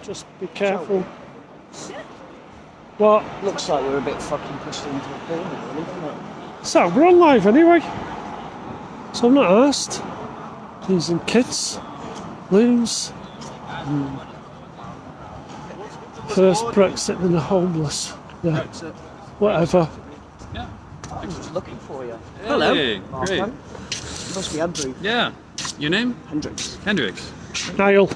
Just be careful. What? Looks like we're a bit fucking pushed into a corner, really, doesn't it? So we're on live anyway. So I'm not asked. Using kits, loons. First Brexit and the homeless. Yeah. Whatever. Yeah. I was just looking for you. Hello. Hey, great. You must be Andrew. Yeah. Your name? Hendricks. Hendricks. Niall.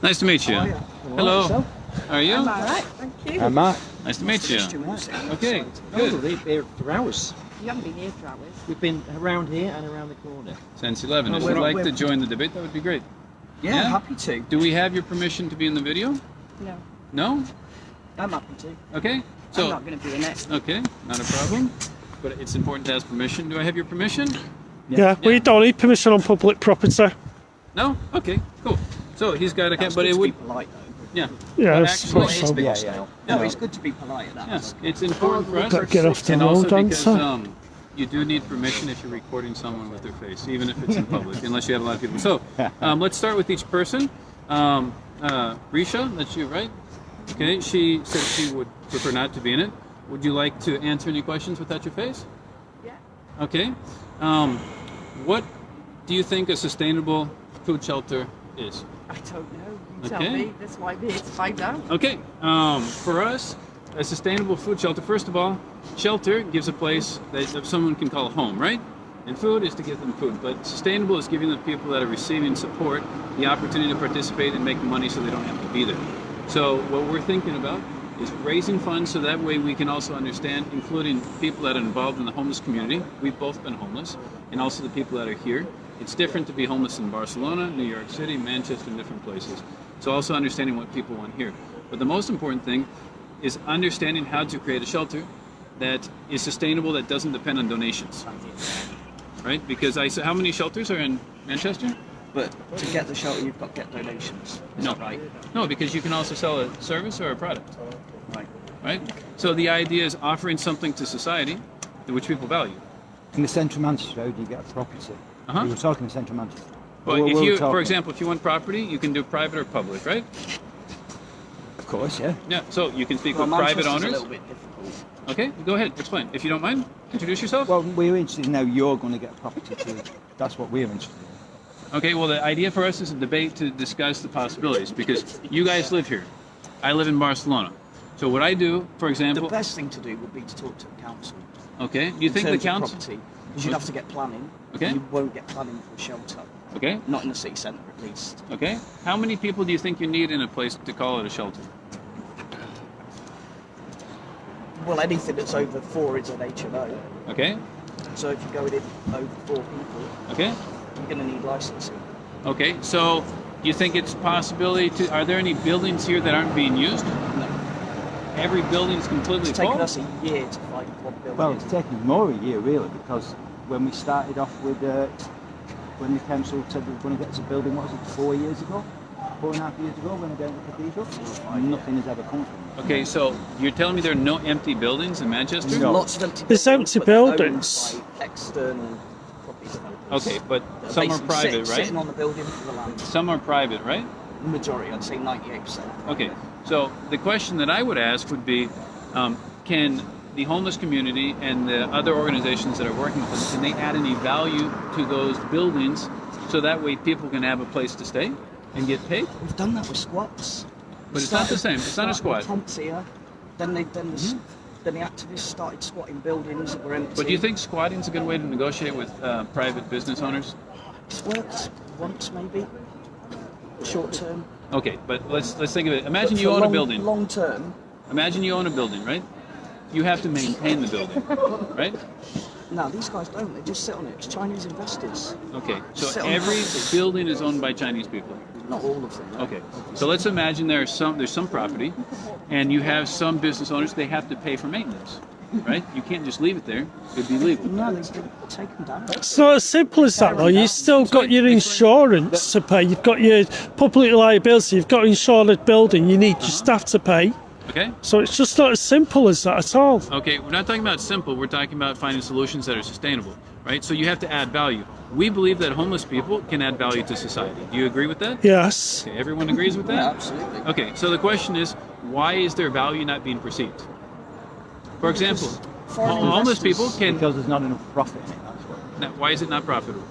Nice to meet you. Oh, yeah. Hello. Yourself? How are you? I'm alright, thank you. I'm Matt. Nice to meet you. Just 2 minutes. Okay. Oh, Good. we've been here for hours. You haven't been here for hours. We've been around here and around the corner. Since 11. Oh, If we're you'd not- like to we're- join the debate, that would be great. Yeah, Yeah? happy to. Do we have your permission to be in the video? No. No? I'm happy to. Okay. I'm So, not going to be in it. okay, not a problem. But it's important to ask permission. Do I have your permission? Yeah, we don't need permission on public property. No? Okay, cool. So he's got a It's but good it to would. be polite, though. Yeah. Yeah, But I actually, suppose so. Big Yeah, hostile. yeah. No, it's good to be polite. Yes, it's important for us. Better get off the And road, also because dancer. you do need permission if you're recording someone with their face, even if it's in public, unless you have a lot of people. So let's start with each person. Risha, that's you, right? Okay, she said she would prefer not to be in it. Would you like to answer any questions without your face? Yeah. Okay. What do you think a sustainable food shelter is? I don't know. You tell Okay. me. That's why we're here to find out. Okay, for us, a sustainable food shelter, first of all, shelter gives a place that someone can call home, right? And food is to give them food. But sustainable is giving the people that are receiving support the opportunity to participate and make money so they don't have to be there. So what we're thinking about is raising funds so that way we can also understand, including people that are involved in the homeless community. We've both been homeless, and also the people that are here. It's different to be homeless in Barcelona, New York City, Manchester, and different places. So also understanding what people want here. But the most important thing is understanding how to create a shelter that is sustainable, that doesn't depend on donations. Right? Because how many shelters are in Manchester? But to get the shelter, you've got to get donations. Is No. that right? No, because you can also sell a service or a product. Right. Right? So the idea is offering something to society which people value. In the centre of Manchester Road, you get a property. Uh-huh. We were talking in centre of Manchester. Well, Where if were we you, for talking? example, if you want property, you can do private or public, right? Of course, yeah. Yeah. So you can speak Well, with private Manchester's a owners. little bit difficult. Okay, go ahead, explain. If you don't mind, introduce yourself. Well, we're interested in how you're going to get a property too. That's what we're interested in. Okay, well, the idea for us is a debate to discuss the possibilities because you guys live here. I live in Barcelona. So what I do, for The example, best thing to do would be to talk to the council. okay, do you In think the terms of council? property, because you'd have to get planning. Okay. You won't get planning for a shelter. Okay, Not in the city centre, at least. okay. How many people do you think you need in a place to call it a shelter? Well, anything that's over 4 is an HMO. Okay, So if you're going in over 4 people, okay, you're going to need licensing. okay. So you think it's a possibility to? Are there any buildings here that aren't being used? No. Every building is completely It's taken full. us a year to find one building. Well, it's taken more a year, really, because when we started off with, when the council said they were going to get us a building, what was it, 4 years ago? 4.5 years ago, when we went to the cathedral? Nothing has ever come from it. Okay, so you're telling me there are no empty buildings in Manchester? No. Lots of empty There's buildings, empty but they're owned buildings. by external property developers. Okay, but That are some are basically private, sitting right? on the building for the land. Some are private, right? The majority, I'd say 98%. Okay, so the question that I would ask would be, can the homeless community and the other organizations that are working with them, can they add any value to those buildings so that way people can have a place to stay and get paid? We've done that with squats. But it's not the same. It's not a squat. Tents here. Then the activists started squatting buildings that were empty. But do you think squatting is a good way to negotiate with private business owners? It's worked once, maybe. Short term. Okay, but let's think of it. Imagine But you for own a building. Long term. Imagine you own a building, right? You have to maintain the building, right? No, these guys don't. They just sit on it. It's Chinese investors. Okay, Sit so on every property. building is owned by Chinese people. Not all of them. Okay, so let's imagine there's some property, and you have some business owners. They have to pay for maintenance, right? You can't just leave it there; it'd be legal. No, they take them down. It's not as simple as that though. You've still got your insurance to pay. You've got your public liability. You've got to insure the building. You need your staff to pay. Okay. So it's just not as simple as that at all. Okay, we're not talking about simple. We're talking about finding solutions that are sustainable. right? So you have to add value. We believe that homeless people can add value to society. Do you agree with that? Yes. Okay, everyone agrees with that? Yeah, absolutely. Okay, so the question is, why is their value not being perceived? For example, foreign homeless investors- people can. Because there's not enough profit in it, that's what. Now, why is it not profitable?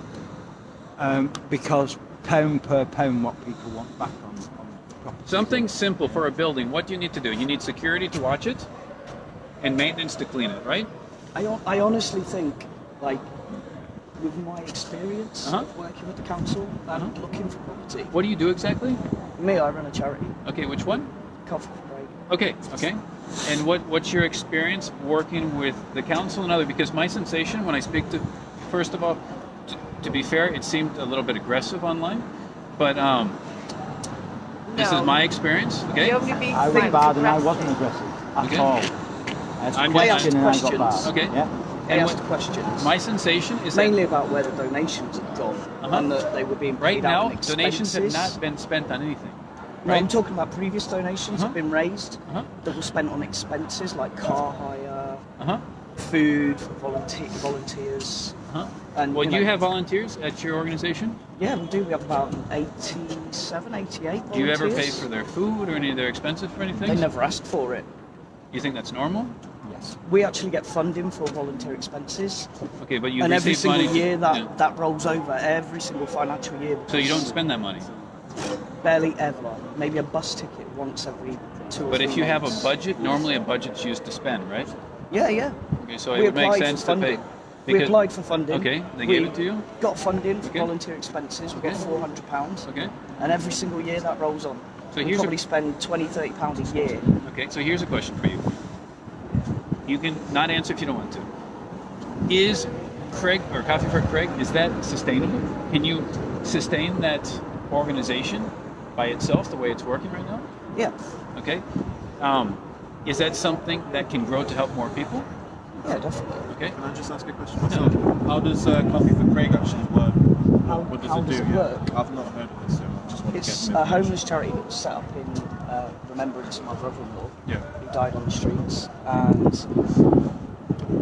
Because pound per pound what people want back on property. Something simple for a building. What do you need to do? You need security to watch it, and maintenance to clean it, right? I honestly think, like, with my experience Uh-huh. of working with the council and looking for property, What do you do exactly? me, I run a charity, Okay, which one? Coffee for Break. Okay. And what's your experience working with the council and other? Because my sensation when I speak to, first of all, to be fair, it seemed a little bit aggressive online, but this is No. my experience. Okay. The only big I was thing bad and I aggressive- wasn't aggressive at Okay. all. I asked I'm a just- question and I got questions. bad. Okay. Yeah. They And asked what- questions. My sensation is mainly that about where the donations had gone Uh-huh. and that they were being right paid out now in donations have expenses. not been spent on anything. No, I'm Right? talking about previous donations Uh-huh. have been raised Uh-huh. that were spent on expenses like car hire, Uh-huh. food, volunteers. Uh-huh. And, Well, you do you know- have volunteers at your organization? Yeah, we do. We have about 87, 88 volunteers. Do you ever pay for their food or any of their expenses for anything? They never asked for it. You think that's normal? Yes. We actually get funding for volunteer expenses, Okay, but you and every receive single money. year that, Yeah. that rolls over every single financial year. So you don't spend that money. Barely ever. Maybe a bus ticket once every 2 or But 3 if you have a months. budget, normally a budget's used to spend, right? Yeah, yeah. Okay, so We it would make applied for sense to funding. pay. We applied for funding. Okay, they We gave it to you? Got funding for Okay. volunteer expenses. We got Okay. £400, Okay. and every single year that rolls on. So we here's a- probably spend £20, £30 a year. Okay, so here's a question for you. You can not answer if you don't want to. Is Craig, or Coffee for Craig, is that sustainable? Can you sustain that organization by itself the way it's working right now? Yeah, Okay. Is that something that can grow to help more people? yeah, definitely. Okay. Can I just ask a question? So, how does Coffee for Craig actually work? What does how it does do? it Yeah. work? I've not heard of this, so I just want to It's get some a information. homeless charity that was set up in remembrance of my brother-in-law Yeah. who died on the streets, and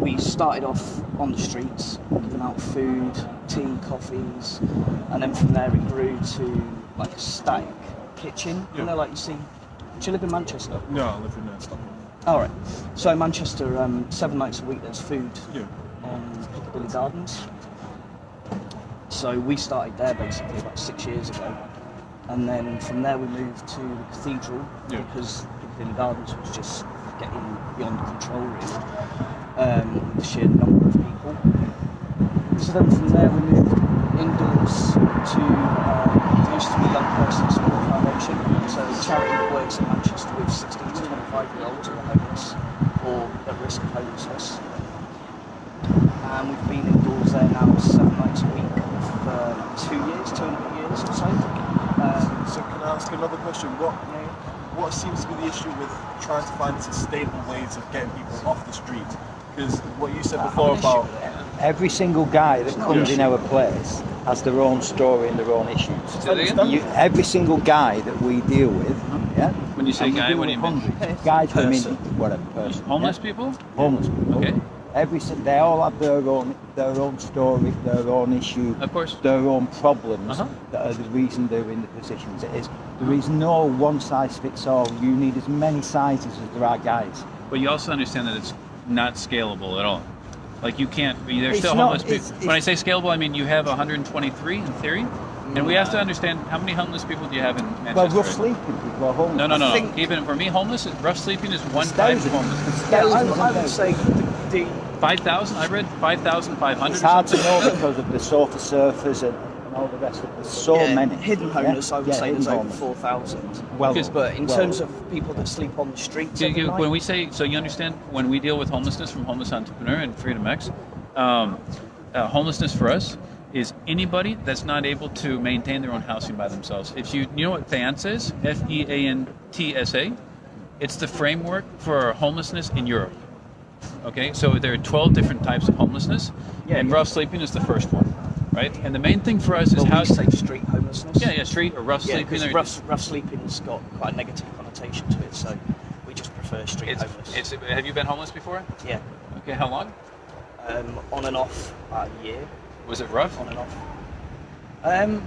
we started off on the streets, giving out food, tea, coffees, and then from there it grew to like a static kitchen. You Yeah. know, like you see. Do you live in Manchester? No, I live in Stockholm. All right. So in Manchester, 7 nights a week there's food Yeah. on Piccadilly Gardens. So we started there basically about 6 years ago, and then from there we moved to the cathedral Yeah. because Piccadilly Gardens was just getting beyond control really, with the sheer number of people. So then from there we moved indoors to there used to be Young Person Support Foundation, so a charity that works in Manchester with 16 to 25-year-olds who are homeless or at risk of homelessness. And we've been indoors there now 7 nights a week for 2 years, 2.5 years or so. So can I ask another question? What seems to be the issue with trying to find sustainable ways of getting people off the street? Because what you said before about Every single guy that not comes an in our place has their own story and their own issues. Say that again? Every single guy that we deal with, yeah. When you say and we guy, deal what do you with mean? hundreds. Guys, women, Person. whatever person. Homeless yeah? people? Homeless people. Okay. They all have their own story, their own issue, Of course. their own problems Uh-huh. that are the reason they're in the positions it is. There is no one size fits all. You need as many sizes as there are guys. But you also understand that it's not scalable at all. Like you can't. There's It's still not- homeless people. it's- When I say scalable, I mean you have 123 in theory, and we have to understand how many homeless people do you have in Manchester? Well, rough right? sleeping people are homeless. No. I think- Even for me, rough sleeping is one type of Thousands. homelessness. Yeah, Thousands I and would say the 5,000. I read 5,500. It's or hard to something. know because of the sofa surfers and all the rest of it. There's so yeah, many. hidden homeless. Yeah? I would Yeah, say hidden there's over homeless. 4,000. Well, But in well, terms of people that sleep on the streets, every night, When we say, so you understand, when we deal with homelessness from Homeless Entrepreneur and Freedomx, homelessness for us is anybody that's not able to maintain their own housing by themselves. If you know what FEANTSA is, FEANTSA, it's the framework for homelessness in Europe. Okay, so there are 12 different types of homelessness, Yeah, and yeah. rough sleeping is the first one, right? And the main thing for us is well, how. we say street homelessness. Yeah, street or rough Yeah, sleeping. because or rough sleeping's got quite a negative connotation to it, so we just prefer street homeless. have you been homeless before? Yeah, Okay, how long? on and off about a year, Was it rough? on and off.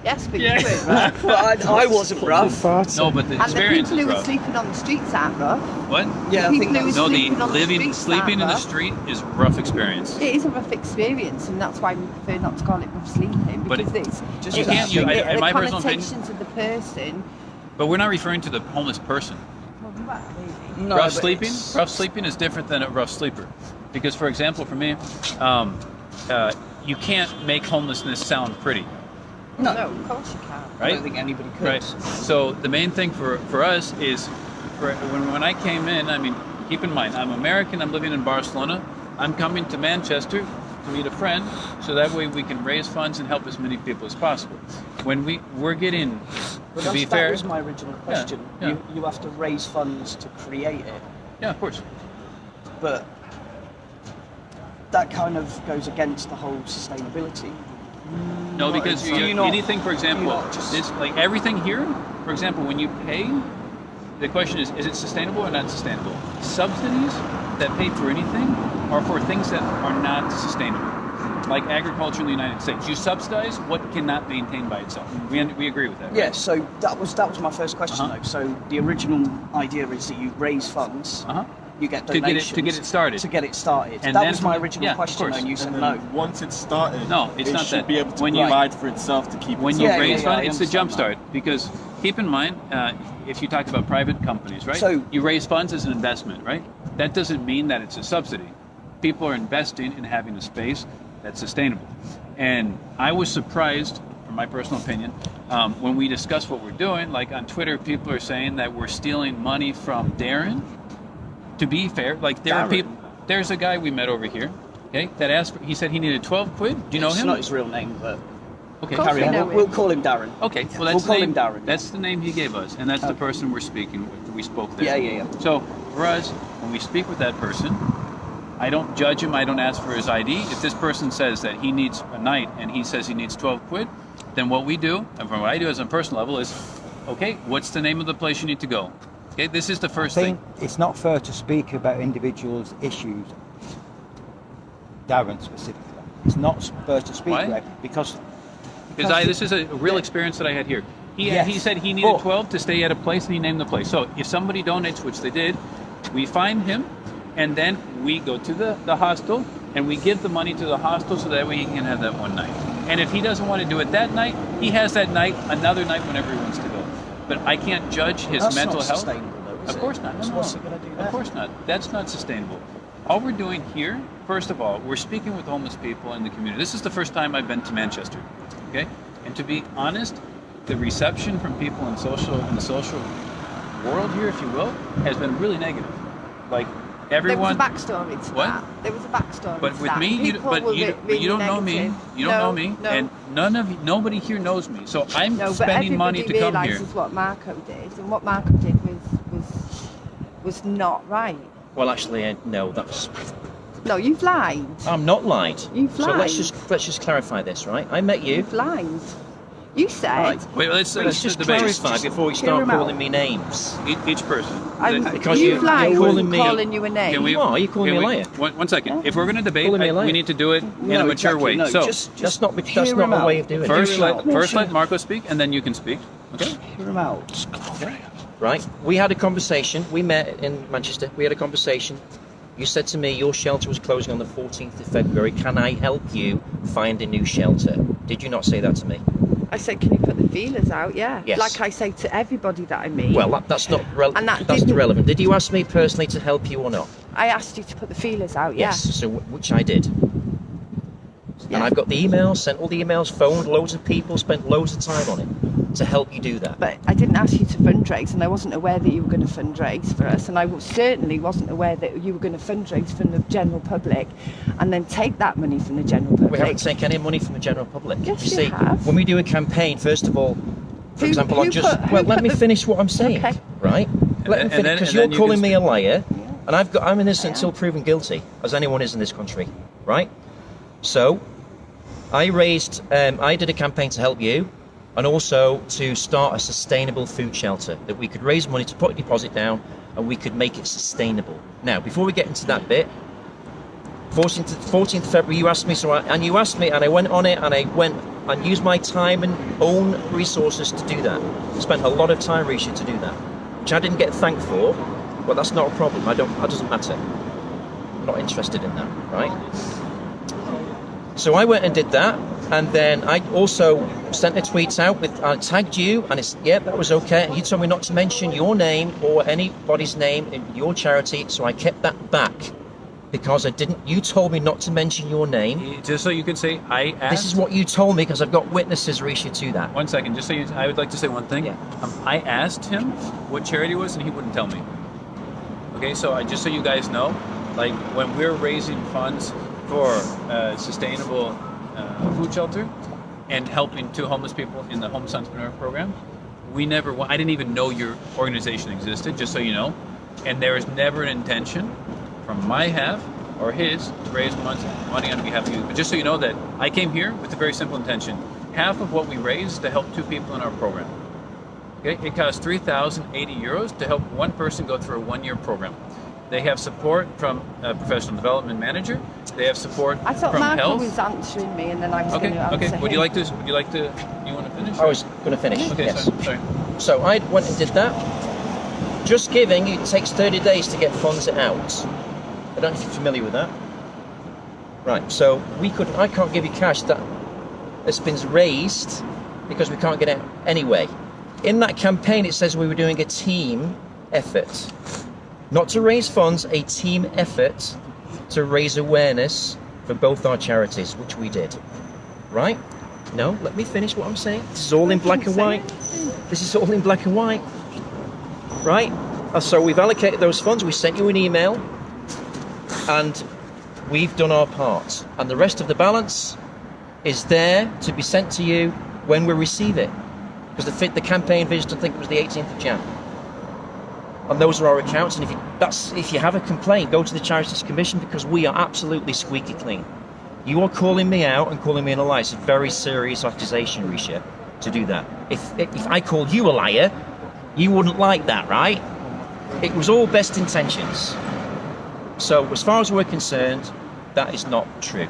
Yes, but Yeah. you weren't rough. But I wasn't rough. Farting. No, but the And the experience people is who were rough. sleeping on the streets aren't rough. What? Yeah, I People think who that were was No, the sleeping on the living, streets sleeping in the aren't rough. street is rough experience. It is a rough experience, and that's why we prefer not to call it rough sleeping, But because it's just you can't- you- the in my personal opinion- connotations of the person. But we're not referring to the homeless person. Well, what, really? no, Rough but sleeping. it's- Rough sleeping is different than a rough sleeper, because, for example, for me, you can't make homelessness sound pretty, No, No, of course you can't. I right? don't think anybody could. Right. So the main thing for us is, when I came in, I mean, keep in mind, I'm American. I'm living in Barcelona. I'm coming to Manchester to meet a friend, so that way we can raise funds and help as many people as possible. When we're getting, But to be that fair, was my original question. yeah. You have to raise funds to create it, yeah, of course. but that kind of goes against the whole sustainability. No, Not because in- do you not- anything, for do you example, not just- this, like everything here, for example, when you pay, the question is it sustainable or not sustainable? Subsidies that pay for anything are for things that are not sustainable, like agriculture in the United States. You subsidize what cannot maintain by itself. We agree with that, right? Yeah, so that was my first question Uh-huh. though. So the original idea is that you raise funds, Uh-huh. you get To get it- donations to get it started. To get it started. And that then was my from- original yeah, of question, course. and you said And no. then once it's started, No, it's it not should that. be able to When you- provide for itself to keep When itself. you Yeah, raise yeah, funds, I it's the understand jumpstart. Because keep in mind, if you talk about private companies, right? So- you raise funds as an investment, right? That doesn't mean that it's a subsidy. People are investing in having a space that's sustainable. And I was surprised, from my personal opinion, when we discuss what we're doing. Like on Twitter, people are saying that we're stealing money from Darren. To be fair, like there are Darren? people. There's a guy we met over here. Okay, that asked. He said he needed 12 quid. Do you know It's him? not his real name, but Okay, Of course carry we on. know We'll him. call him Darren. Okay, well We'll that's call the him name. Darren. That's the name he gave us, and that's the Okay. person we're speaking with. We spoke there. Yeah, yeah, yeah. So for us, when we speak with that person, I don't judge him. I don't ask for his ID. If this person says that he needs a night and he says he needs 12 quid, then what we do, and from what I do as on a personal level, is, okay, what's the name of the place you need to go? Okay, this is the I first think thing. it's not fair to speak about individuals' issues, Darren specifically. It's not fair to speak Why? about because Because this is a real experience that I had here. He Yes, said he needed but- 12 to stay at a place, and he named the place. So if somebody donates, which they did, we find him, and then we go to the hostel, and we give the money to the hostel so that way he can have that one night. And if he doesn't want to do it that night, he has that night, another night whenever he wants to go. But I can't judge his That's mental not health. sustainable, though, is Of it? course not. So No, what's no. it gonna do Of then? course not. That's not sustainable. All we're doing here, first of all, we're speaking with homeless people in the community. This is the first time I've been to Manchester, okay? And to be honest, the reception from people in the social world here, if you will, has been really negative. Like everyone. There was a backstory to What? that. There was a backstory. But to with that. me, People were but you don't know me. negative. You don't know me, No, and nobody here knows me. So I'm no, but spending money to everybody come here. realises what Marco did, and what Marco did was not right. Well, actually, no, that's. No, you've lied. I'm not lied. You've So lied. let's just clarify this, right? I met you. You've lied. You said. Right. Wait, let's Let's just debate. clarify before we hear start him out. calling me names. Each person. Because you've you're lied. calling I'm me- calling you a name. Can we- You are. You're calling can me a we- liar. One second. If we're going to debate, Calling me a liar. we need to do it in a No, mature exactly, way. no, So just That's not hear the him way out. of doing it. first, Hear him out. let Marco speak, and then you can speak. Okay. Hear him out. Right? We had a conversation. We met in Manchester. We had a conversation. You said to me your shelter was closing on the 14th of February. Can I help you find a new shelter? Did you not say that to me? I said, can you put the feelers out? Yeah. Yes. Like I say to everybody that I meet. Well, that's not And that that's didn't- irrelevant. Did you ask me personally to help you or not? I asked you to put the feelers out. Yeah. Yes. So which I did. Yeah. And I've got the emails, sent all the emails, phoned loads of people, spent loads of time on it to help you do that. But I didn't ask you to fundraise, and I wasn't aware that you were going to fundraise for us, and I certainly wasn't aware that you were going to fundraise from the general public, and then take that money from the general public. We haven't taken any money from the general public. Yes, you you see, have. when we do a campaign, first of all, for Who- example, who on just put- who well, let put me the- finish what I'm saying, Okay. right? Let me and finish then- because and you're then you calling can me a liar, Yeah. and I'm innocent I until am. proven guilty, as anyone is in this country, right? So, I did a campaign to help you, and also to start a sustainable food shelter that we could raise money to put a deposit down, and we could make it sustainable. Now, before we get into that bit, 14th February, you asked me, you asked me, and I went on it, and I went and used my time and own resources to do that. Spent a lot of time, Risha, to do that, which I didn't get thanked for, but that's not a problem. That doesn't matter. I'm not interested in that, right? So I went and did that, and then I also sent the tweets out I tagged you, and that was okay. And you told me not to mention your name or anybody's name in your charity, so I kept that back. Because you told me not to mention your name. Just so you can say, I asked. This is what you told me, because I've got witnesses, Risha, to that. 1 second, just so I would like to say one thing. Yeah. I asked him what charity it was, and he wouldn't tell me. Okay, so just so you guys know, like when we're raising funds for sustainable food shelter and helping 2 homeless people in the Homeless Entrepreneur Program, I didn't even know your organization existed, just so you know. And there was never an intention from my half or his to raise money on behalf of you. But just so you know that I came here with a very simple intention. Half of what we raised to help 2 people in our program. Okay, it costs 3,080 euros to help 1 person go through a 1-year program. They have support from a professional development manager. They have support I thought from Marco health. was answering me, and then I was going to answer Okay. him. Would you like to? You want to finish? I was going to finish. Okay. Yes. Sorry. So I went and did that. Just Giving, it takes 30 days to get funds out. I don't know if you're familiar with that. Right. So I can't give you cash that has been raised because we can't get it anyway. In that campaign, it says we were doing a team effort. Not to raise funds, a team effort to raise awareness for both our charities, which we did. Right? No, let me finish what I'm saying. This is all in black and white. This is all in black and white. Right? So we've allocated those funds, we sent you an email, and we've done our part. And the rest of the balance is there to be sent to you when we receive it. Because the campaign finished, I think it was the 18th of Jan. And those are our accounts, and if you have a complaint, go to the Charities Commission, because we are absolutely squeaky clean. You are calling me out and calling me a liar. It's a very serious accusation, Risha, to do that. If I called you a liar, you wouldn't like that, right? It was all best intentions. So as far as we're concerned, that is not true.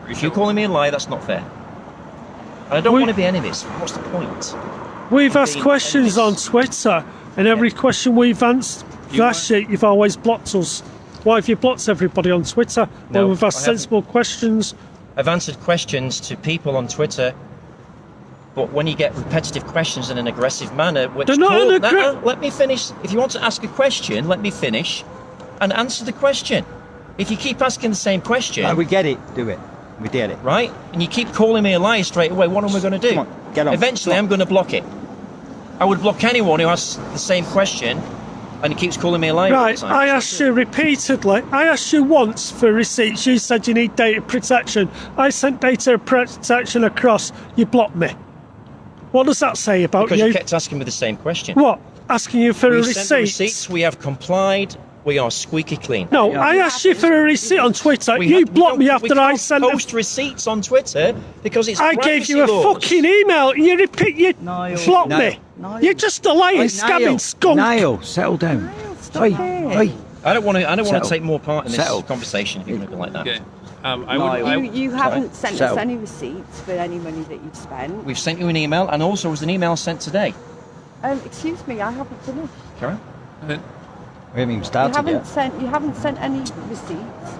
If you're calling me a liar, that's not fair. And I don't want to be enemies. What's the point? We've asked questions on Twitter, and every question we've asked, you've always blocked us. Why have you blocked everybody on Twitter? No, when we've asked sensible questions. I've answered questions to people on Twitter, but when you get repetitive questions in an aggressive manner, let me finish. If you want to ask a question, let me finish and answer the question. If you keep asking the same question... we get it, do it. We get it. Right? And you keep calling me a liar straight away, what am I going to do? Come on, get on. Eventually, I'm going to block it. I would block anyone who asks the same question and he keeps calling me a liar. Right, I asked you repeatedly. I asked you once for receipts. You said you need data protection. I sent data protection across. You blocked me. What does that say about because you? You kept asking me the same question. What? Asking you for a receipt? Sent the receipts. We have complied. We are squeaky clean. No, I asked you for a receipt on Twitter. You blocked me after I sent them. Post receipts on Twitter because it's I gave you a fucking email. You blocked me. Niall. You're just a lying, scabbing skunk. Niall, settle down. Oi. I don't want to take more part in this conversation if you're going to be like that. Okay. You haven't sent us any receipts for any money that you've spent. We've sent you an email, and also was an email sent today. Excuse me, I haven't finished. Karen? Go ahead. We haven't even started yet. You haven't sent any receipts.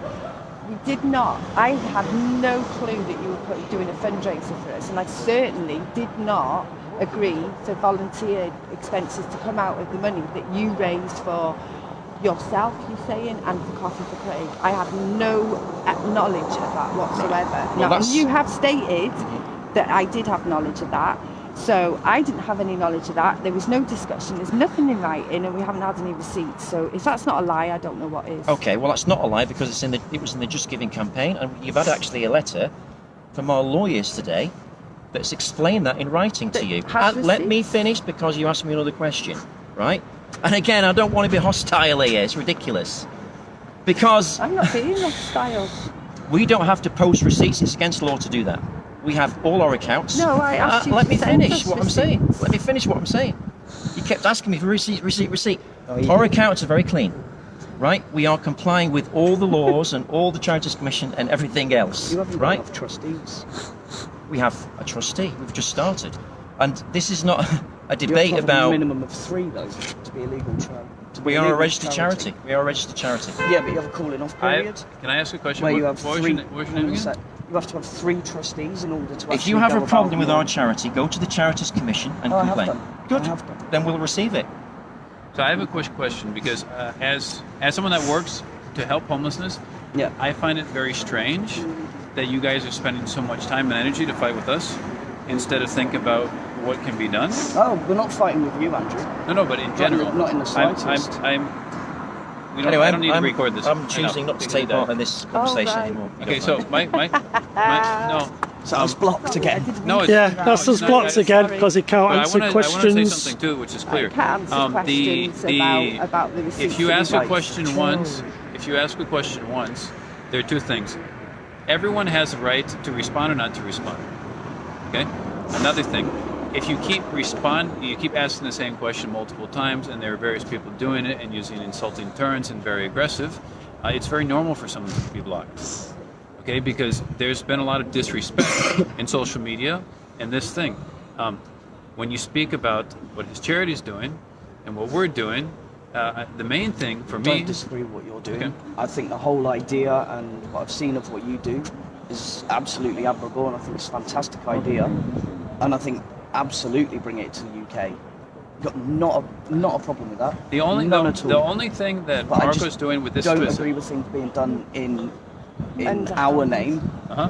We did not. I had no clue that you were doing a fundraiser for us, and I certainly did not agree for volunteer expenses to come out of the money that you raised for yourself, you're saying, and for Coffee for Craig. I had no knowledge of that whatsoever. Well, now, you have stated that I did have knowledge of that. So I didn't have any knowledge of that. There was no discussion. There's nothing in writing, and we haven't had any receipts. So if that's not a lie, I don't know what is. Okay, well that's not a lie because it was in the Just Giving campaign, and you've had actually a letter from our lawyers today that's explained that in writing to you. Let me finish because you asked me another question, right? And again, I don't want to be hostile here. It's ridiculous because I'm not being hostile. We don't have to post receipts. It's against law to do that. We have all our accounts. No, I asked you let to me send finish us what I'm receipts. saying. Let me finish what I'm saying. You kept asking me for receipt. Oh, Our accounts are very clean. right? We are complying with all the laws and all the Charities Commission and everything else, You haven't got right? enough trustees. We have a trustee. We've just started, and this is not a You have debate to have about. a minimum of 3 though to be a legal charity. We are a registered charity. We are a registered charity. Yeah, but you have a calling off period Can I ask a question? where What- you have what was 3. your what was your name again? You have to have 3 trustees in order to. If you actually have go a problem about with your- our charity, go to the Charities Commission and Oh, I have complain. done. Good. I have done. Then we'll receive it. So I have a quick question because as someone that works to help homelessness, Yeah. I find it very strange that you guys are spending so much time and energy to fight with us instead of think about what can be done. Oh, we're not fighting with you, Andrew. No, but in general, not in the slightest. We don't, Anyway, I don't need to record this. I I'm know, choosing not to because take of that. part in this conversation right. anymore. Okay, so my no. So I was blocked again. No, it's, Yeah, no, that's it's us not, blocked guys. again Sorry. because he can't But answer I want to say questions. something too, which is clear. I can't answer questions about the receipts. If you that ask a guys question chose. once, there are 2 things. Everyone has a right to respond or not to respond. Okay. Another thing, if you keep asking the same question multiple times, and there are various people doing it and using insulting terms and very aggressive, it's very normal for someone to be blocked. Okay, because there's been a lot of disrespect in social media and this thing. When you speak about what his charity is doing and what we're doing, the main thing for I me. don't disagree with what you're doing. Okay. I think the whole idea and what I've seen of what you do is absolutely admirable, and I think it's a fantastic idea. And I think absolutely bring it to the UK. Got not a problem with that. None at all. The only thing that But I Marco's just doing with this don't visit, agree with things being done in And- our name uh-huh,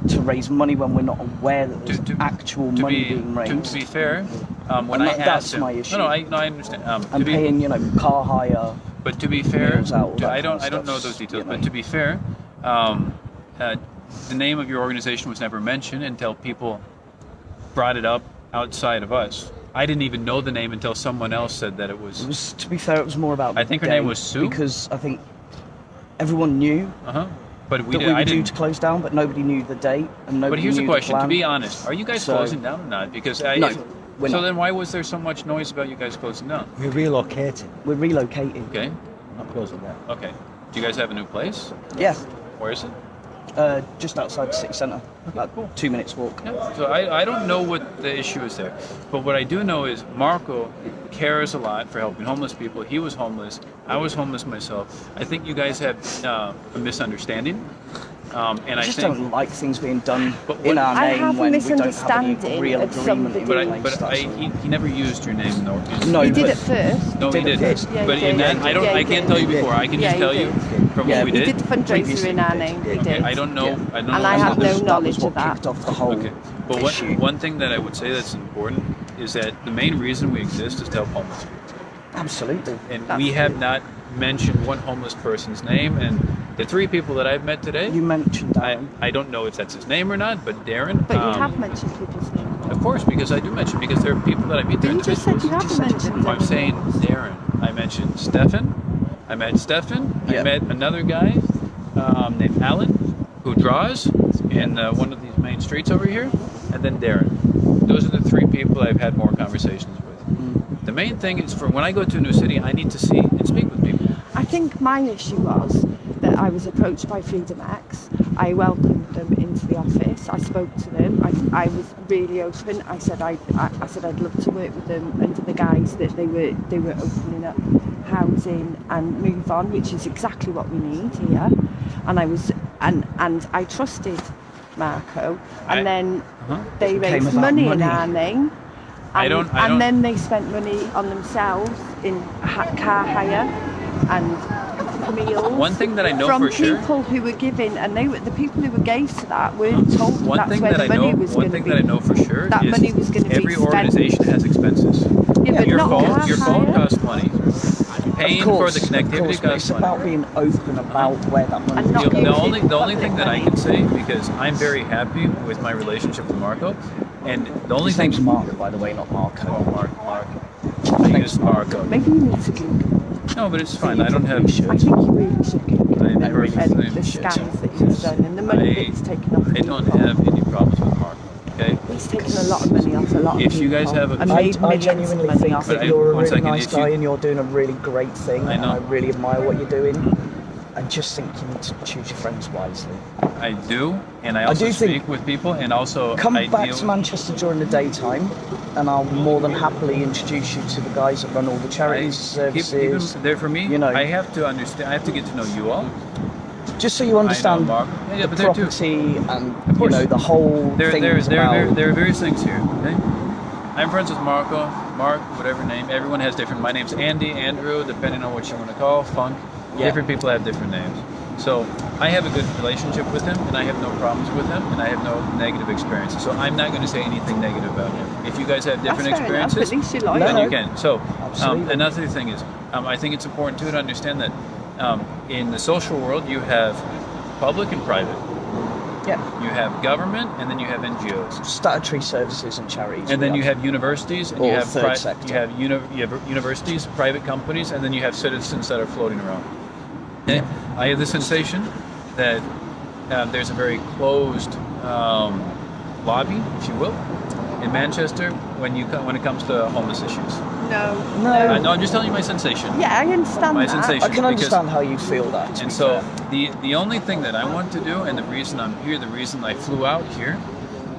to raise money when we're not aware that there's To- actual to money be being raised. to be fair, when And I that's asked him, my issue. no, I understand. To and be, paying, car hire. but to be fair, meals out, all that I don't kind of know stuff, those details. you know. But to be fair, the name of your organization was never mentioned until people brought it up outside of us. I didn't even know the name until someone else said that it was. It was, to be fair, it was more about. I the think her day, name was Sue? Because I think everyone knew Uh-huh. But we that did. we I were due didn't. to close down, but nobody knew the date and nobody But here's knew the question: the to plan. be honest, are you guys So- closing down or not? Because No, we're so not. then why was there so much noise about you guys closing down? We're relocating, We're relocating. Okay. not closing down. Okay. Do you guys have a new place? Yeah, Where is it? just outside the city centre, about 2 minutes walk. Yeah. So I don't know what the issue is there, but what I do know is Marco cares a lot for helping homeless people. He was homeless. I was homeless myself. I think you guys have a misunderstanding, and I I just think. don't like things being done But in what- our I name have a when we don't have any misunderstanding real of agreement somebody. in But place. he never used your name though. No, He did but- at first. No, he did it didn't. first. Yeah, he But in did. that, I don't. Yeah, he I can't did. tell you before. I can Yeah, just he tell you did. from Yeah, what we He did. did fundraiser Previously in we our did. name. He Okay, did. I don't know. Yeah. I don't know. And I what have that no is. that was knowledge what of that. kicked off the whole Okay, but issue. one thing that I would say that's important is that the main reason we exist is to help homeless people, Absolutely. and That's we have true. not mentioned one homeless person's name. And the 3 people that I've met today, You mentioned that. I don't know if that's his name or not, but Darren. But you have mentioned people's names. Of course, because I do mention, because there are people that I meet there. But you just said you haven't mentioned I'm saying names. Darren. I mentioned Stefan. I met Stefan. I Yeah. met another guy named Alan who draws in one of these main streets over here, and then Darren. Those are the 3 people I've had more conversations with. The main thing is for when I go to a new city, I need to see and speak with people. I think my issue was that I was approached by Freedomx. I welcomed them into the office. I spoke to them. I was really open. I said I'd love to work with them under the guise that they were opening up housing and move on, which is exactly what we need here. And I trusted Marco. And I- then Uh-huh. they It became raised about money in money. our name. I don't- And then they spent money on themselves in car hire and meals. One thing that I know from for sure. people who were giving, and the people who were gave to that weren't told One that's thing where that the I money know. was One going to thing be. that I know for sure That is money was gonna be every spent. organization has expenses. Yeah, but Your not phone, car your phone hire. costs money. Paying Of course, for the connectivity of course, but costs it's money. about being open about where that money And not is The going. using only thing public that I money. can say, because I'm very happy with my relationship with Marco, and the only His thing. name's Mark, by the way, not Marco. Oh, Mark. I use Marco. Maybe you need to Google. No, but it's fine. I don't have. I think you really should Google I and never read really the should. scams that he's done and the money that he's taken off I don't people. have any problems with Marco. Okay. It's taken a lot of money off a lot of If people. you guys have a- and I- made I millions of genuinely money think off that But it. you're a one really second, nice if you- guy and you're doing a really great thing. I And know. I really admire what you're doing. I just think you need to choose your friends wisely. I do, and I also do think- speak with people, and also Come I back deal to Manchester during the daytime, and I'll more than happily introduce you to the guys that run all the charities, keep them services. there for me. you know. I have to understand. I have to get to know you all. Just so you understand Mark. Yeah, the but there too. property and Of course. the whole There thing are about. various things here. Okay, I'm friends with Mark, whatever name. Everyone has different. My name's Andy, Andrew, depending on what you want to call. Funk. Yeah. Different people have different names. So I have a good relationship with him, and I have no problems with him, and I have no negative experiences. So I'm not going to say anything negative about him. If you guys have different That's fair enough. experiences, At least you like then it. you can. So Absolutely. another thing is, I think it's important too to understand that in the social world you have public and private. Yeah, You have government, and then you have NGOs. statutory services and charities. And then we you have universities, and Or you have third sector. you have universities, private companies, and then you have citizens that are floating around. Okay? I have the sensation that there's a very closed lobby, if you will, in Manchester when it comes to homeless issues. No. No, I'm just telling you my sensation. Yeah, I understand My that. sensation. I can because- understand how you feel that. to And be so fair. the only thing that I want to do, and the reason I'm here, the reason I flew out here,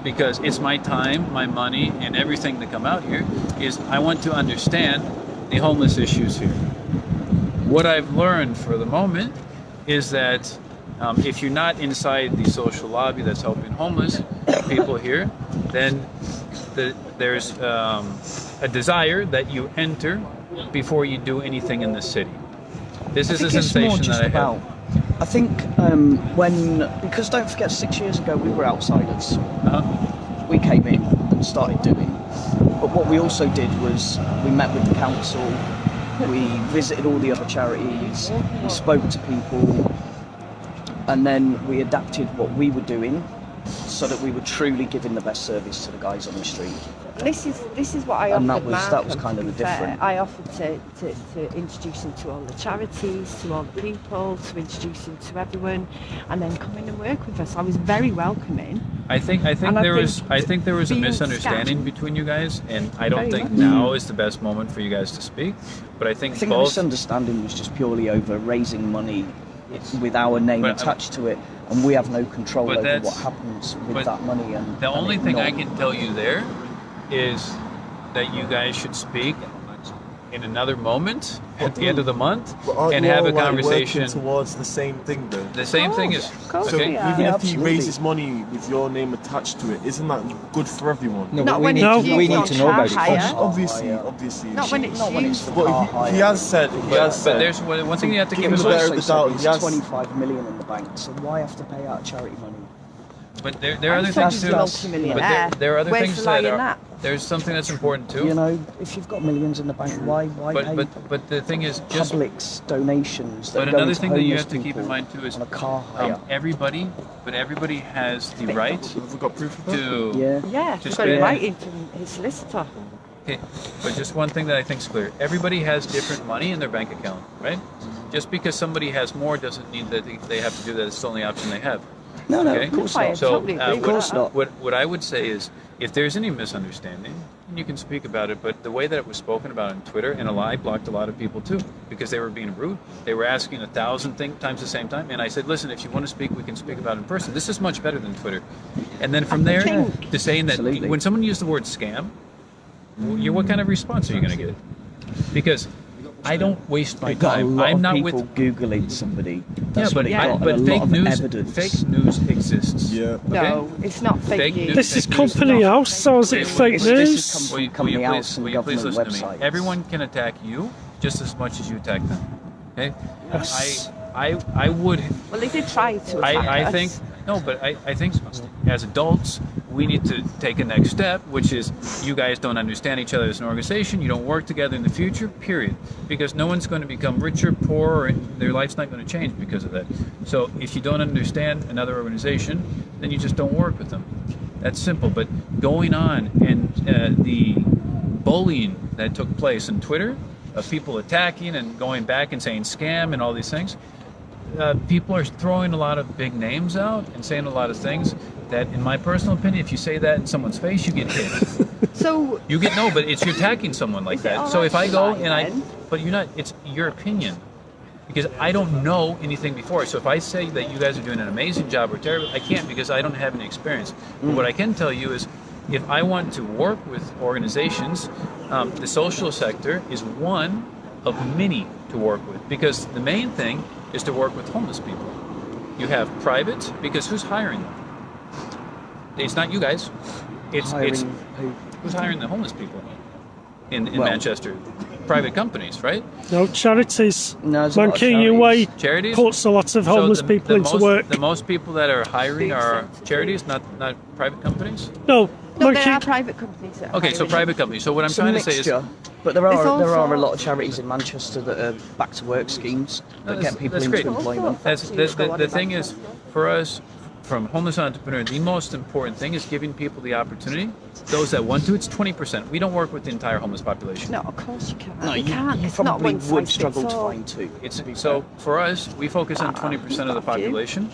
because it's my time, my money, and everything to come out here, is I want to understand the homeless issues here. What I've learned for the moment is that if you're not inside the social lobby that's helping homeless people here, then there's a desire that you enter before you do anything in the city. This is a I think it's more sensation just that I have. about. I think because don't forget, 6 years ago we were outsiders. Uh-huh. We came in and started doing. But what we also did was we met with the council, we visited all the other charities, we spoke to people, and then we adapted what we were doing so that we were truly giving the best service to the guys on the street. This is what I And offered that was Malcolm, kind of to the be fair. difference. I offered to introduce him to all the charities, to all the people, to introduce him to everyone, and then come in and work with us. I was very welcoming. I think And I think there was a being misunderstanding scammed. between you guys, and I don't Very think much. now is the best moment for you guys to speak. But I think, I think the both. misunderstanding was just purely over raising money with our name But, attached to it, and we have no control But over that's- what happens but with that money. And The and only it thing not. I can tell you there is that you guys should speak in another moment at the end of the month But aren't and you have all, a like, conversation. working towards the same thing though? The same thing is Of course okay. we are. Even Yeah, if he absolutely. raises money with your name attached to it, isn't that good for everyone? No, Not but we when need, it's No. we used need on to know about car it hire. first. Obviously, yeah. obviously. Not when it's Not when it's used. for But car he hire. has said, But there's one thing you have to keep Give in him the mind. benefit of the doubt. He's He has- 25 million in the bank, so why have to pay out charity money? But there are I'm other such things a too. multi-millionaire. But there are other Where's things the that lie in are. that? There's something that's important too. You know, if you've got millions in the bank, why pay But the thing is, just public's donations that but are going another to thing that you homeless have to keep in people mind too is on a car hire? everybody has the right have we got proof of that? to. Yeah. Yeah, Just he's got it spend- writing from his solicitor. Okay, but just one thing that I think is clear: everybody has different money in their bank account, right? Just because somebody has more doesn't mean that they have to do that. It's the only option they have. No, Okay. of course I not. So, totally agree with Of course that. not. What I would say is, if there's any misunderstanding, you can speak about it. But the way that it was spoken about on Twitter, and I blocked a lot of people too because they were being rude. They were asking 1,000 times the same time, and I said, listen, if you want to speak, we can speak about it in person. This is much better than Twitter. And then from there think- to saying that Absolutely. when someone used the word scam, what kind of response are you going to get? Because I don't waste my You've got a time. lot I'm of not people with. googling somebody. Yeah, That's but what you've got, and but a lot fake of news, evidence. fake news exists. Yeah. Okay? No, it's not fake, Fake news. news. This is Fake news. company house, so is it fake This has news? come Will you, from will you company house please, and will you please government listen to me? websites. Everyone can attack you just as much as you attack them. Okay? Yes. I would. Well, they did try to attack I us. think no, but I think as adults we need to take a next step, which is you guys don't understand each other as an organization. You don't work together in the future. Period. Because no one's going to become richer, poorer, and their life's not going to change because of that. So if you don't understand another organization, then you just don't work with them. That's simple. But going on and the bullying that took place on Twitter, of people attacking and going back and saying scam and all these things. People are throwing a lot of big names out and saying a lot of things that, in my personal opinion, if you say that in someone's face, you get hit. So You get no, but it's you're attacking someone like that. all So right if I to go lie and I, then? but you're not. It's your opinion, because I don't know anything before. So if I say that you guys are doing an amazing job or terrible, I can't because I don't have any experience. But what I can tell you is, if I want to work with organizations, the social sector is one of many to work with, because the main thing is to work with homeless people. You have private, because who's hiring them? It's not you guys. It's Hiring who? who's hiring the homeless people in Well- Manchester? Private companies, right? No, charities. No, there's a lot of Monkey Way Charities. puts a lot of homeless So people into most, work. The most people that are hiring are charities, not private companies. No, no, Monkey. there are private companies. That are Okay, so hiring. private companies. So what I'm It's a trying to say is, mixture, but there There's are also- a lot of charities in Manchester that are back to work schemes that that's- get people that's into great. employment. that's Go on the about thing that. is, for us, from homeless entrepreneur, the most important thing is giving people the opportunity. Those that want to, it's 20%. We don't work with the entire homeless population. No, of course you can't. No, you you, can't. you It's not probably one would size struggle fits to all. find two. It's to be so fair. for us, we focus on 20% of the Fuck you. population,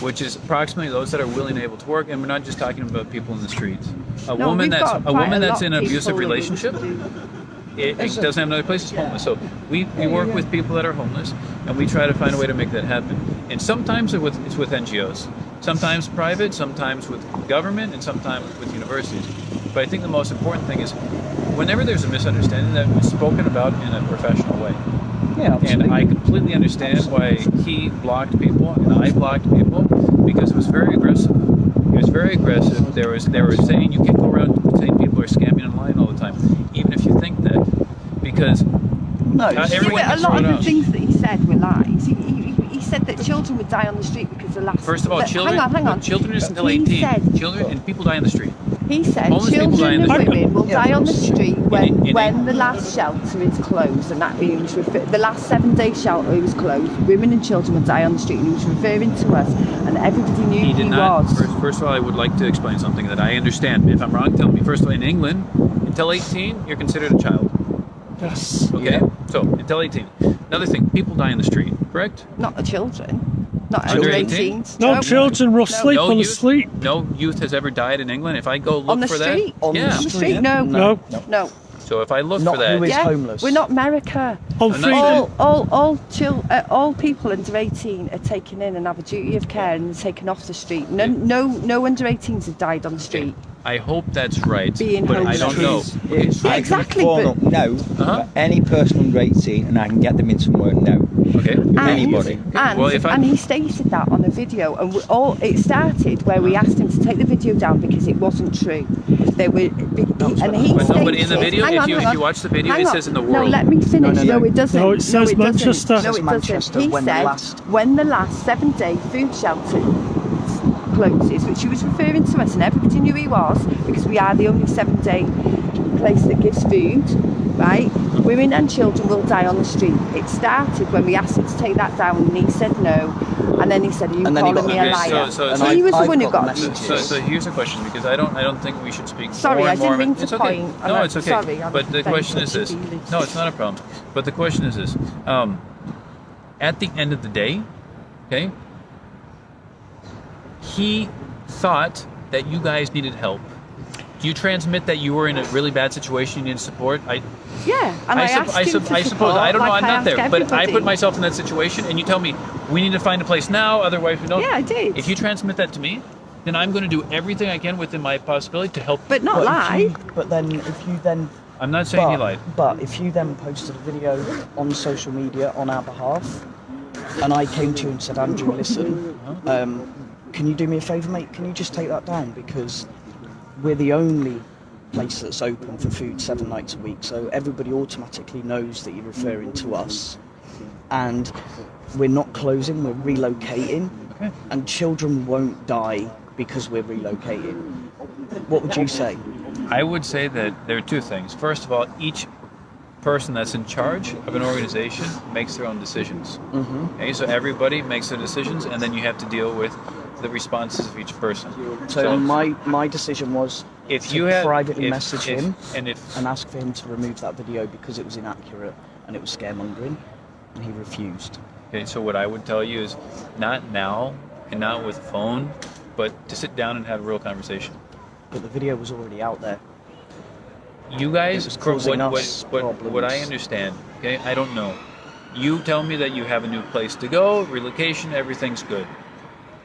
which is approximately those that are willing and able to work, and we're not just talking about people in the street. A No, woman we've that's got a woman quite a that's lot in an of abusive people that relationship. do. It doesn't have another place, it's homeless. So we work with people that are homeless, and we try to find a way to make that happen. And sometimes it's with NGOs, sometimes private, sometimes with government, and sometimes with universities. But I think the most important thing is, whenever there's a misunderstanding, that it's spoken about in a professional way. Yeah, absolutely. And I completely understand why he blocked people and I blocked people, because it was very aggressive. It was very aggressive. They were saying you can't go around saying people are scamming and lying all the time, even if you think that, because No, everyone Yeah, but a gets lot thrown of the out. things that he said were lies. He said that children would die on the street because the last. First of all, children. Hang on. Children is until He 18. said- Children and people die in the street. He said Homeless people die in children the and street. women will Yeah, die on the of course. street when, In when the last shelter is closed, and that he was the last 7-day shelter was closed. Women and children would die on the street, and he was referring to us, and everybody knew He he did not. was. First of all, I would like to explain something that I understand. If I'm wrong, tell me. First of all, in England, until 18, you're considered a child. Yes. Okay? So, until 18. Another thing, people die in the street, correct? Not the children, not Under under 18? 18s. No, children will sleep No on the youth, street. no youth has ever died in England. If I go look On the for street? that, On the yeah. On the street? No. No. No. So if I look Not for that, who is Yeah, homeless. we're not America. On I'm not freedom. saying- All people under 18 are taken in and have a duty of care and taken off the street. No under 18s have died on the street. I hope that's right, Being but I don't know. homeless. Okay, It's, I Exactly, can phone but- up now Uh-huh. for any person under 18 and I can get them in somewhere now. okay. Anybody. And, Well, if I- and he stated that on a video, and it started where we asked him to take the video down because it wasn't true. They were, and he But no, stated, but in the video, hang if on, you hang if on. you watch the video, Hang it on. says in the No, world. let me finish. No, no, no. it doesn't. No, it says doesn't. Manchester. No, It says it Manchester doesn't. He when the said last- when the last 7-day food shelter closes, which he was referring to us, and everybody knew he was, because we are the only 7-day place that gives food, right? Women and children will die on the street. It started when we asked him to take that down, and he said no. And then he said, "Are you And then he calling got me a the liar?" message. So And he was the I've one who got got the the messages. So here's the question, because I don't think we should speak. Sorry, more I and didn't more. mean to It's okay. point. No, it's okay. Sorry, I'm but the very question is this. touchy-feely. No, it's not a problem. But the question is this. At the end of the day, okay, he thought that you guys needed help. Do you transmit that you were in a really bad situation, you needed support? Yeah, and I, asked him to I suppose. support, I don't know. like I'm I not there, ask but I everybody. put myself in that situation, and you tell me we need to find a place now. Otherwise, we don't. Yeah, I did. If you transmit that to me, then I'm going to do everything I can within my possibility to help. But not But lie. But then if you then I'm not saying he lied. But if you then posted a video on social media on our behalf, and I came to you and said, Andrew, listen, can you do me a favour, mate? Can you just take that down? Because we're the only place that's open for food 7 nights a week, so everybody automatically knows that you're referring to us. And we're not closing, we're relocating, Okay. and children won't die because we're relocating. What would you say? I would say that there are two things. First of all, each person that's in charge of an organization makes their own decisions. Okay, so everybody makes their decisions, and then you have to deal with the responses of each person. So my decision was if to you have privately if- message if- him and if and ask for him to remove that video because it was inaccurate and it was scaremongering, and he refused. okay, so what I would tell you is not now and not with phone, but to sit down and have a real conversation. But the video was already out there. You guys, It was from causing us what I problems. understand, okay, I don't know. You tell me that you have a new place to go, relocation, everything's good.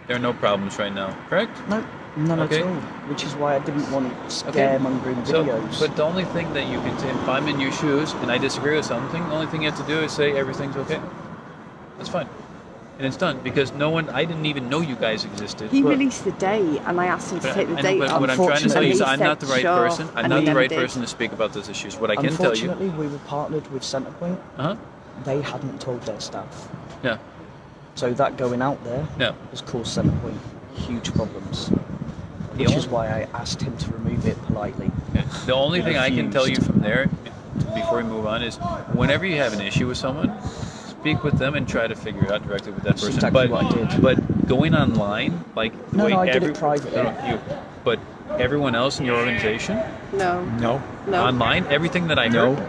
There are no problems right now, correct? No, none Okay. at all. Which is why I didn't want scaremongering videos. So, but the only thing that you can say, if I'm in your shoes and I disagree with something, the only thing you have to do is say everything's okay. That's fine. And it's done, because I didn't even know you guys existed. He released the date, and I asked him to But take the I know, date but off. what I'm trying to tell you is And he I'm not the said, right "Sure," person. I'm and not he the right did. person to speak about those issues. What I can tell you, Unfortunately, we were partnered with Centrepoint. uh-huh, They hadn't told their staff. yeah, So that going out there no. has caused Centrepoint huge problems. The Which is only- why I asked him to remove it politely. Okay. The only thing I can tell you Refused. from there, before we move on, is whenever you have an issue with someone, speak with them and try to figure it out directly with that That's person. exactly but, what I did. But going online, like the No, way no, I did it privately. But everyone else in your organization, No, No. no. online, everything that I No. know,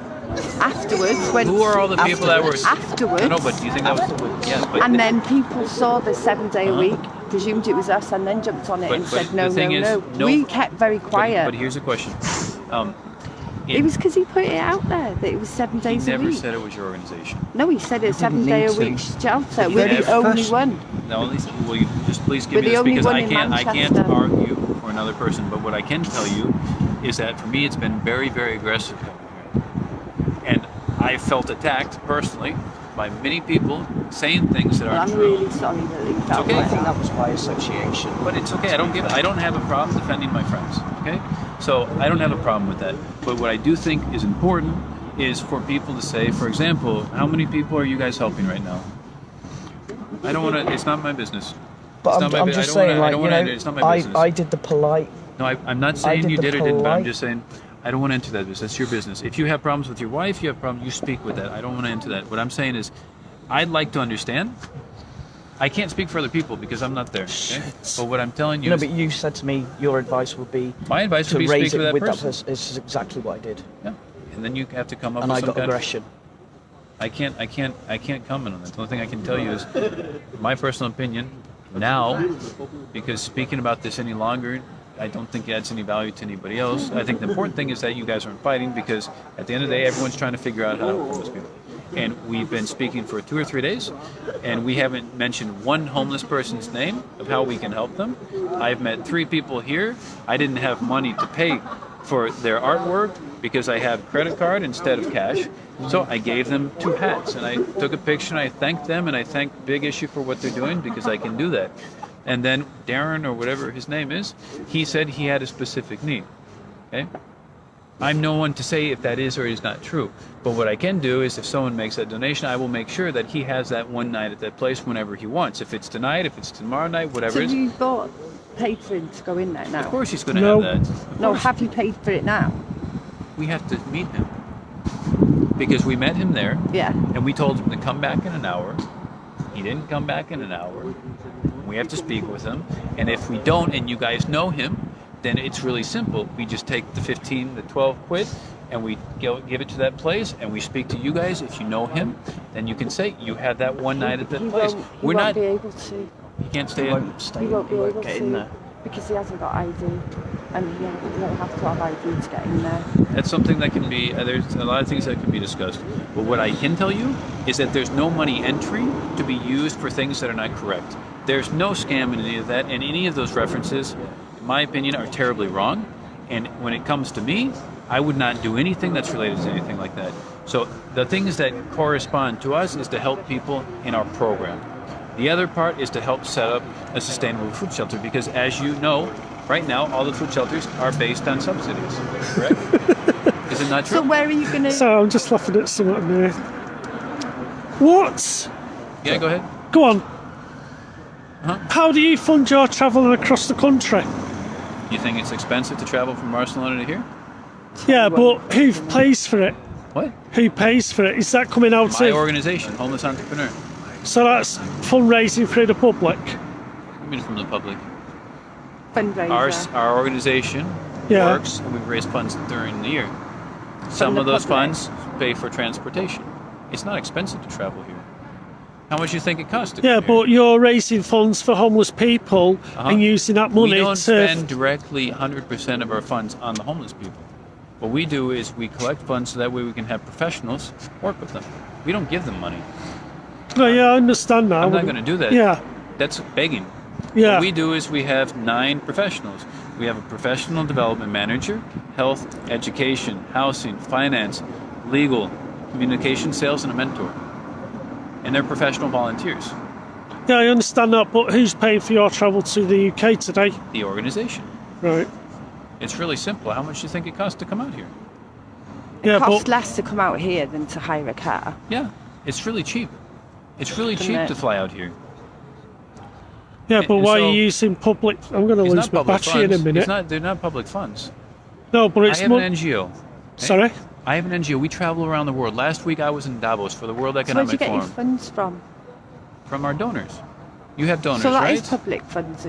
Afterwards, when who are all the people that were? afterwards? No, but do you think that was? Yeah, but And then people saw the 7-day a Uh-huh. week, presumed it was us, and then jumped on it But- and but said, no, the thing no, is, no. We kept very but- quiet. But here's the question. It was because he put it out there that it was 7 He days a never week. said it was your organization. No, he said it's 7-day a need to. week shelter. He We're the never- only one. The only will you just please give We're me the this, only because one I in can't Manchester. argue for another person. But what I can tell you is that for me it's been very, very aggressive coming here, and I felt attacked personally by many people saying things that Well, aren't I'm true. really sorry that he felt okay. I like think that. that was by association. But it's okay. I don't have a problem defending my friends. Okay, so I don't have a problem with that. But what I do think is important is for people to say, for example, how many people are you guys helping right now? I don't want to. It's not my business. But It's I'm, not my I'm bu- just I don't saying, wanna- I like, don't you wanna- know, it's not my business. I did the polite. No, I'm not saying did you the did or didn't, but I'm polite- just saying I don't want to enter that business. That's your business. If you have problems with your wife, you have problems, you speak with that. I don't want to enter that. What I'm saying is I'd like to understand. I can't speak for other people because I'm not there. Okay? But what I'm telling you No, is but you said to me your advice would be my advice to would be raise speak it with with that that person. person. This is exactly what I did. Yeah. And then you have to come up And with I some got kind of- aggression. I can't comment on that. The only thing I can tell you is my personal opinion now, because speaking about this any longer, I don't think it adds any value to anybody else. I think the important thing is that you guys aren't fighting, because at the end of the day, everyone's trying to figure out how to help homeless people. And we've been speaking for 2 or 3 days, and we haven't mentioned one homeless person's name of how we can help them. I've met 3 people here. I didn't have money to pay for their artwork because I have credit card instead of cash. So I gave them 2 hats, and I took a picture, and I thanked them, and I thanked Big Issue for what they're doing, because I can do that. And then Darren, or whatever his name is, he said he had a specific need. Okay? I'm no one to say if that is or is not true. But what I can do is, if someone makes that donation, I will make sure that he has that one night at that place whenever he wants. If it's tonight, if it's tomorrow night, whatever So it is. you paid for him to go in there now? Of course he's going to No. have that. Of No, course. have you paid for it now? We have to meet him. Because we met him there, Yeah. and we told him to come back in an hour. He didn't come back in an hour. We have to speak with him. And if we don't, and you guys know him, then it's really simple. We just take the 15, the 12 quid, and we give it to that place, and we speak to you guys. If you know him, then you can say you had that one night at that He place. won't, he We're won't not. be able to. He can't He stay in. won't stay. He won't be able get to in there. because he hasn't got ID, and he'll have to have ID to get in there. That's something that can be, there's a lot of things that can be discussed. But what I can tell you is that there's no money entry to be used for things that are not correct. There's no scam in any of that, and any of those references, in my opinion, are terribly wrong. And when it comes to me, I would not do anything that's related to anything like that. So the things that correspond to us is to help people in our program. The other part is to help set up a sustainable food shelter, because as you know, right now, all the food shelters are based on subsidies, correct? Is it not true? So where are you going to? So I'm just laughing at someone there. What? Yeah, go ahead. Go on. Huh? How do you fund your travelling across the country? You think it's expensive to travel from Barcelona to here? Yeah, but who pays for it? What? Who pays for it? Is that coming out My of? organization, Homeless Entrepreneur. So that's fundraising for the public. I mean, from the public. fundraiser? Our organization Yeah. works, and we raise funds during the year. Some the of those public? funds pay for transportation. It's not expensive to travel here. How much do you think it costs? To Yeah, come here? but you're raising funds for homeless people and using that money We don't to. spend directly 100% of our funds on the homeless people. What we do is we collect funds so that way we can have professionals work with them. We don't give them money. No, yeah, I understand now. I'm not going to do that. Yeah, That's begging. yeah. What we do is we have 9 professionals. We have a professional development manager, health, education, housing, finance, legal, communication, sales, and a mentor. And they're professional volunteers. Yeah, I understand that, but who's paying for your travel to the UK today? The organization. Right. It's really simple. How much do you think it costs to come out here? Yeah, It costs but less to come out here than to hire a car. Yeah, it's really cheap. It's really Isn't cheap it? to fly out here. yeah, but and why so- are you using public? I'm going to It's lose not my public battery in a funds. minute. They're not public funds. No, but I it's have an NGO. okay? Sorry. I have an NGO. We travel around the world. Last week I was in Davos for the World So where'd Economic you get your Forum. funds from? From our donors. You have donors, So that right? is public funds.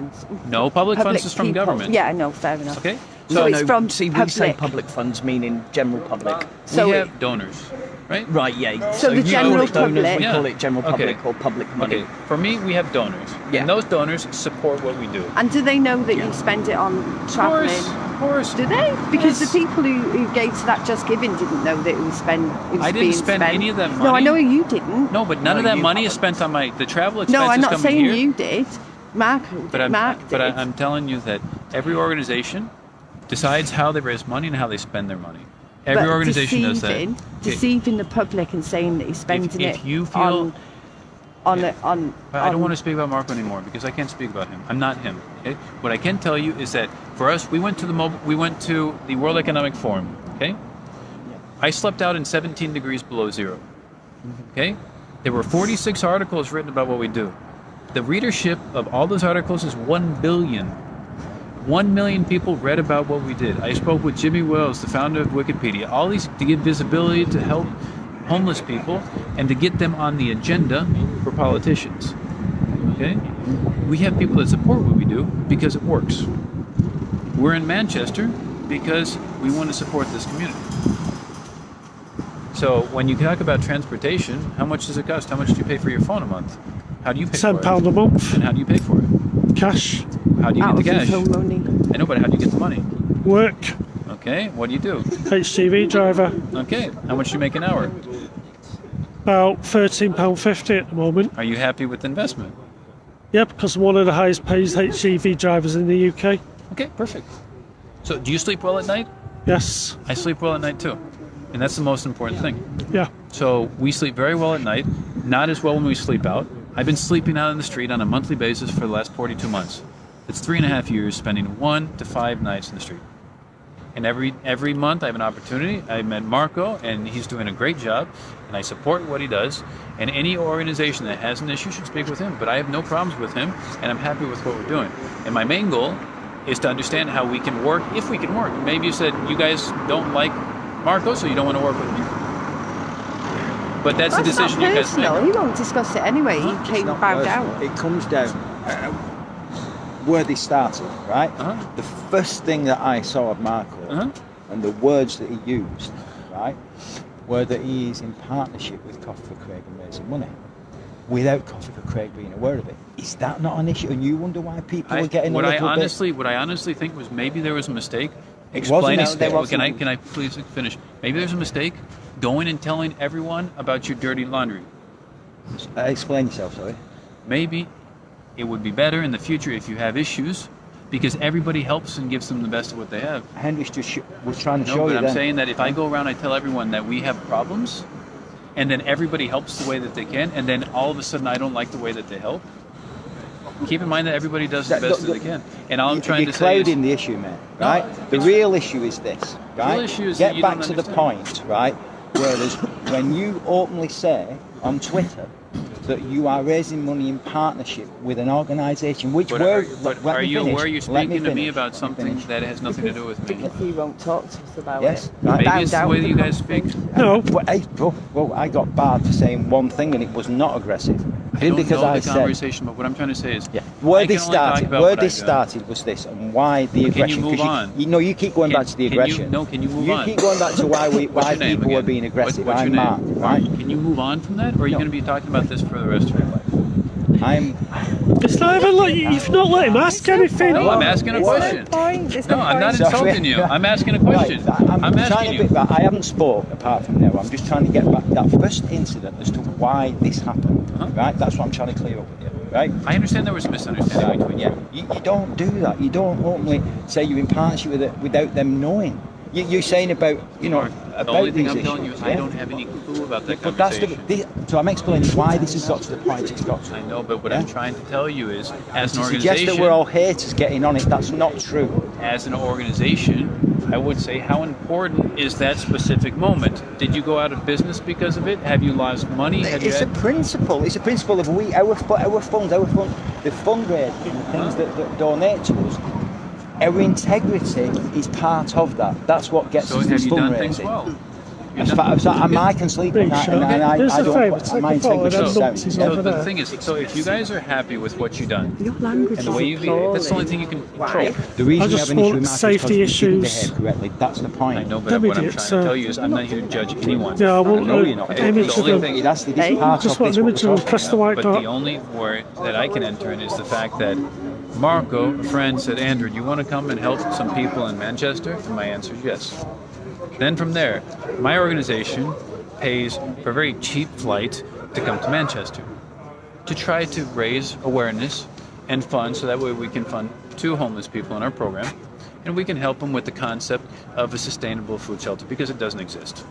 No, public funds is from people. government. Yeah, I know, fair enough. Okay? So it's from see, we say public. public funds meaning general public. So we it- have donors, right? Right, yeah. So the you general call it donors, public- we Yeah. call it general Okay. public or public money. Okay, for me, we have donors. Yeah. And those donors support what we do. And do they know that you spend it on Of travelling? course. Do they? Because Yes. the people who gave to that Just Giving didn't know that it was I didn't being spend spent. any of that No, I money. know you didn't. No, but none No, of that you money is haven't. spent on the travel expenses No, I'm not coming saying here. you did. Mark But I'm, Mark but did. I'm telling you that every organization decides how they raise money and how they spend their money. Every But organization does that. deceiving, Okay. Deceiving the public and saying that he's spending if it you feel- on I don't want to speak about Marco anymore because I can't speak about him. I'm not him. Okay? What I can tell you is that for us, we went to the World Economic Forum. Okay, I slept out in 17 degrees below zero. Okay, there were 46 articles written about what we do. The readership of all those articles is 1 billion. 1 million people read about what we did. I spoke with Jimmy Wells, the founder of Wikipedia. All these to give visibility to help homeless people and to get them on the agenda for politicians. Okay? We have people that support what we do because it works. We're in Manchester because we want to support this community. So when you talk about transportation, how much does it cost? How much do you pay for your phone a month? How do you pay for it? £10 a month, And how do you pay for it? cash, How do you out get the of cash? his own money. I know, but how do you get the money? work, Okay, what do you do? HGV driver. Okay, how much do you make an hour? About £13.50 at the moment. Are you happy with the investment? Yeah, because I'm one of the highest paid HGV drivers in the UK. Okay, perfect. So do you sleep well at night? Yes. I sleep well at night too. And that's the most important thing. Yeah. So we sleep very well at night, not as well when we sleep out. I've been sleeping out in the street on a monthly basis for the last 42 months. It's 3.5 years spending 1 to 5 nights in the street. And every month I have an opportunity. I met Marco and he's doing a great job and I support what he does. And any organization that has an issue should speak with him. But I have no problems with him and I'm happy with what we're doing. And my main goal is to understand how we can work, if we can work. Maybe you said you guys don't like Marco, so you don't want to work with me. But that's the decision not you guys personal. make. He won't discuss it anyway. He It's came not bowed personal. out. It comes down where they started, right? Uh-huh. The first thing that I saw of Marco Uh-huh. and the words that he used, right, were that he is in partnership with Coffee for Craig and raising money. Without Coffee for Craig being aware of it, is that not an issue? And you wonder why people are getting what a I little honestly think was maybe there was a mistake. It wasn't a mistake. Can I please finish? Maybe there's a mistake going and telling everyone about your dirty laundry. bit. Explain yourself, sorry. Maybe it would be better in the future if you have issues, because everybody helps and gives them the best of what they have. Henry's just was trying to No, show but you I'm then. saying that if I go around, I tell everyone that we have problems, and then everybody helps the way that they can, and then all of a sudden I don't like the way that they help. Keep in mind that everybody does the best that they can, and all I'm trying You're to say is, clouding the issue, man. Right? The it's- real issue is this, right? real issue is that Get you back don't to the understand. point, right? Whereas when you openly say on Twitter that you are raising money in partnership with an organisation, which but were. are you aware you're speaking to me about something that has nothing to do with me? Because he won't talk to us about Yes, it. right. Maybe Bowed it's the out way of that the you guys speak. No. Well, I got barred for saying one thing and it was not aggressive. I Didn't don't because know I the said- conversation, but what I'm trying to say is, Yeah. Where I this can only talk started, about where what this I've done. started was this, and why the Can you aggression. move 'cause on? you keep going back to the aggression. Can you move You on? keep going back to why What's why your name people were again? being aggressive. What's your I'm Mark, name? right? Can you move on from that, or are you No. going to be talking about this for the rest of your life? I'm. It's not even like you've not let him ask anything. No, I'm asking a question. There's No, I'm not So- insulting you. I'm asking a question. Right, I'm trying asking to you. I haven't spoke apart from now. I'm just trying to get back that first incident as to why this happened. Right, that's what I'm trying to clear up with you. Right. I understand there was a misunderstanding between Yeah, you. you don't do that. You don't openly say you're in partnership with it without them knowing. You're saying about The about only thing these I'm telling you issues, is I don't have any clue about that But that's conversation. so I'm explaining why this has got to the point it's got to. I know, but what Yeah? I'm trying to tell you is, as an To suggest organization, that we're all haters getting on it, that's not true. as an organization, I would say, how important is that specific moment? Did you go out of business because of it? Have you lost money? Have you It's a had- principle. It's a principle of our funds, the fundraising, the things that donate to us. Our integrity is part of that. That's what gets So us have this you done things fundraising. well? As far as I can sleep at Big night, shot. and I Here's a don't. favour, take My a photo integrity and is then sound. numpties Yeah. over So the there. thing is, so if you guys are happy with what you've done, Your language and the way you've, that's the only thing you can control. The reason I we just have an issue want with Mark safety is because we didn't issues. behave correctly. That's the point. I know, but Them what I'm idiots, trying to tell you is, I'm not here to judge anyone. Yeah, I want No, an you're not. image The of only them. thing- This is part Just of want this. an what image we're of them. Press the white But dot. the only word that I can enter in is the fact that Marco, a friend, said, Andrew, do you want to come and help some people in Manchester? And my answer is yes. Then from there, my organization pays for a very cheap flight to come to Manchester to try to raise awareness and funds so that way we can fund 2 homeless people in our program and we can help them with the concept of a sustainable food shelter because it doesn't exist.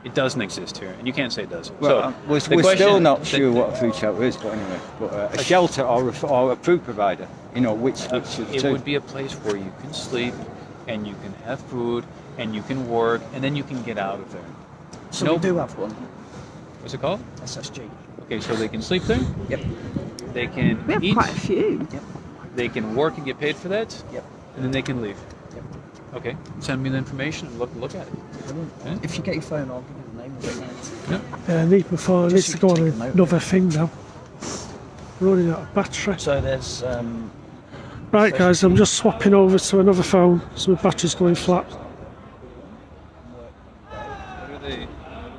It doesn't exist here, and you can't say it does. Well, we're the still not the- sure what a food shelter is, but anyway, but a shelter or a food provider, which of the It two? would be a place where you can sleep and you can have food and you can work and then you can get out of there. So No- we do have one. What's it called? SSG. Okay, so they can sleep there. Yep. They can We have eat. quite a few. They can work and get paid for that. Yep. And then they can leave. Yep. Okay, send me the information and look at it. Yeah. If you get your phone, I'll give you the name of it. Yeah. I need before I need Just to go on take a note. another thing now. Running out of battery. So there's Right, guys, I'm just swapping over to another phone, so my battery's going flat.